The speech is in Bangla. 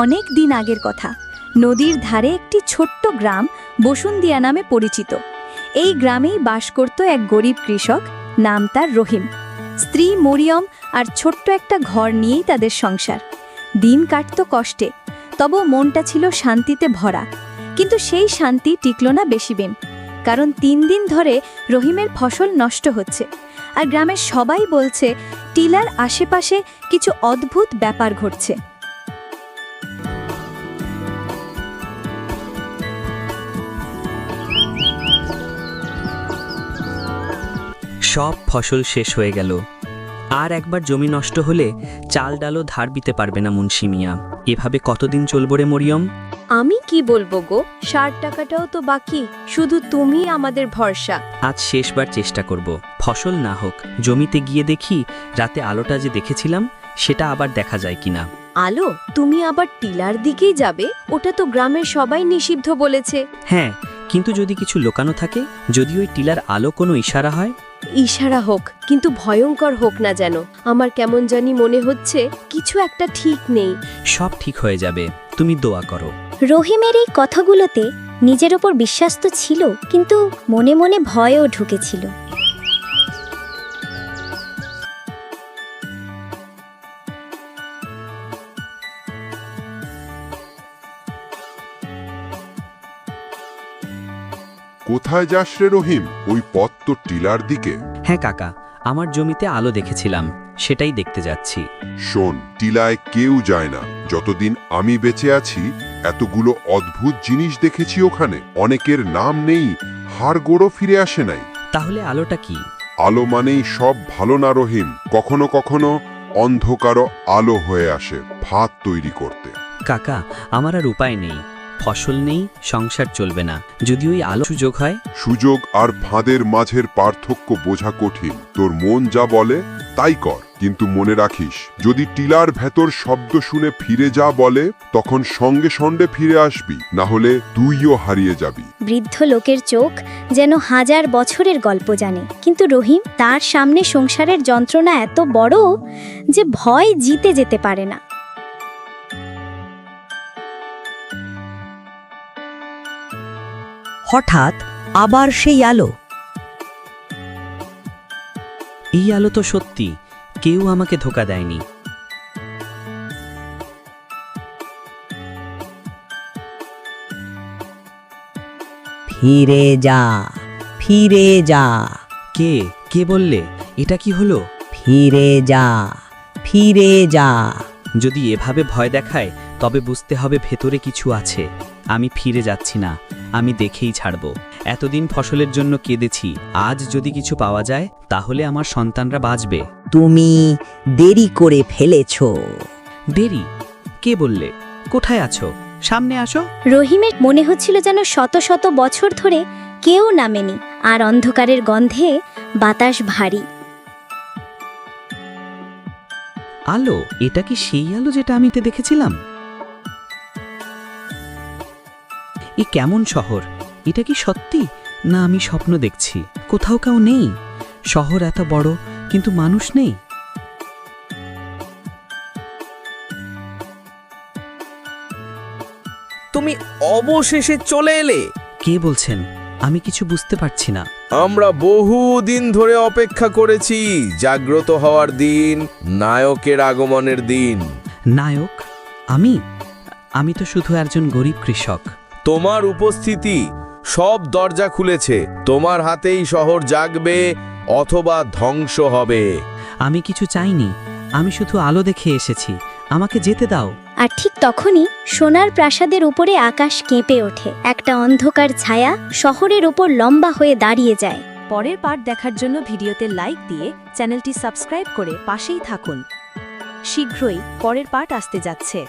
অনেক দিন আগের কথা। নদীর ধারে একটি ছোট্ট গ্রাম বসুন্দিয়া নামে পরিচিত। এই গ্রামেই বাস করত এক গরিব কৃষক, নাম তার রহিম। স্ত্রী মরিয়ম আর ছোট্ট একটা ঘর নিয়েই তাদের সংসার। দিন কাটত কষ্টে, তবু মনটা ছিল শান্তিতে ভরা। কিন্তু সেই শান্তি টিকল না বেশি দিন, কারণ 3 দিন ধরে রহিমের ফসল নষ্ট হচ্ছে। আর গ্রামের সবাই বলছে টিলার আশেপাশে কিছু অদ্ভুত ব্যাপার ঘটছে। সব ফসল শেষ হয়ে গেল। আর একবার জমি নষ্ট হলে চাল ডালও ধার দিতে পারবে না মুন্সি মিয়া। এভাবে কতদিন চলবে রে মরিয়ম? আমি কি বলবো গো, 60 টাকাটাও তো বাকি। শুধু তুমি আমাদের ভরসা। আজ শেষবার চেষ্টা করব। ফসল না হোক, জমিতে গিয়ে দেখি রাতে আলোটা যে দেখেছিলাম সেটা আবার দেখা যায় কিনা। আলো? তুমি আবার টিলার দিকেই যাবে? ওটা তো গ্রামের সবাই নিষিদ্ধ বলেছে। হ্যাঁ, কিন্তু যদি কিছু লোকানো থাকে, যদি ওই টিলার আলো কোনো ইশারা হয়। ইশারা হোক, কিন্তু ভয়ঙ্কর হোক না যেন। আমার কেমন জানি মনে হচ্ছে কিছু একটা ঠিক নেই। সব ঠিক হয়ে যাবে, তুমি দোয়া করো। রহিমের এই কথাগুলোতে নিজের ওপর বিশ্বাস তো ছিল, কিন্তু মনে মনে ভয়ও ঢুকেছিল। কোথায় যাস রে রহিম? ওই পথ তো টিলার দিকে। হ্যাঁ কাকা, আমার জমিতে আলো দেখেছিলাম, সেটাই দেখতে যাচ্ছি। শোন, টিলায় কেউ যায় না। যতদিন আমি বেঁচে আছি এতগুলো অদ্ভুত জিনিস দেখেছি ওখানে। অনেকের নাম নেই, হাড়গোড়ও ফিরে আসে নাই। তাহলে আলোটা কি? আলো মানেই সব ভালো না রহিম। কখনো কখনো অন্ধকারও আলো হয়ে আসে ভাত তৈরি করতে। কাকা, আমার আর উপায় নেই। ফসল নেই, সংসার চলবে না। যদি ওই আলো সুযোগ হয়। সুযোগ আর ফাঁদের মাঝের পার্থক্য বোঝা কঠিন। তোর মন যা বলে তাই কর, কিন্তু মনে রাখিস, যদি টিলার ভেতর শব্দ শুনে ফিরে যা বলে, তখন সঙ্গে সঙ্গে ফিরে আসবি, না হলে তুইও হারিয়ে যাবি। বৃদ্ধ লোকের চোখ যেন 1000 বছরের গল্প জানে, কিন্তু রহিম তার সামনে সংসারের যন্ত্রণা এত বড় যে ভয় জিতে যেতে পারে না। হঠাৎ আবার সেই আলো। এই আলো তো সত্যি, কেউ আমাকে ধোঁকা দেয়নি। ফিরে যা, ফিরে যা। কে কে বললে? এটা কি হলো? ফিরে যা, ফিরে যা। যদি এভাবে ভয় দেখায় তবে বুঝতে হবে ভেতরে কিছু আছে। আমি ফিরে যাচ্ছি না, আমি দেখেই ছাড়ব। এতদিন ফসলের জন্য কেঁদেছি, আজ যদি কিছু পাওয়া যায় তাহলে আমার সন্তানরা বাঁচবে। তুমি দেরি করে ফেলেছ। দেরি? কে বললে? কোথায় আছো? সামনে আসো। রহিমের মনে হচ্ছিল যেন শত শত বছর ধরে কেউ নামেনি, আর অন্ধকারের গন্ধে বাতাস ভারী। আলো? এটা কি সেই আলো যেটা আমি দেখেছিলাম? এ কেমন শহর? এটা কি সত্যি, না আমি স্বপ্ন দেখছি? কোথাও কেউ নেই। শহর এত বড়, কিন্তু মানুষ নেই। তুমি অবশেষে চলে এলে। কে বলছেন? আমি কিছু বুঝতে পারছি না। আমরা বহুদিন ধরে অপেক্ষা করেছি জাগ্রত হওয়ার দিন, নায়কের আগমনের দিন। নায়ক? আমি তো শুধু একজন গরিব কৃষক। তোমার উপস্থিতি সব দরজা খুলেছে। তোমার হাতেই শহর জাগবে অথবা ধ্বংস হবে। আমি কিছু চাইনি, আমি শুধু আলো দেখে এসেছি। আমাকে যেতে দাও। আর ঠিক তখনই সোনার প্রাসাদের উপরে আকাশ কেঁপে ওঠে। একটা অন্ধকার ছায়া শহরের উপর লম্বা হয়ে দাঁড়িয়ে যায়। পরের পার্ট দেখার জন্য ভিডিওতে লাইক দিয়ে চ্যানেলটি সাবস্ক্রাইব করে পাশেই থাকুন। শীঘ্রই পরের পার্ট আসতে যাচ্ছে।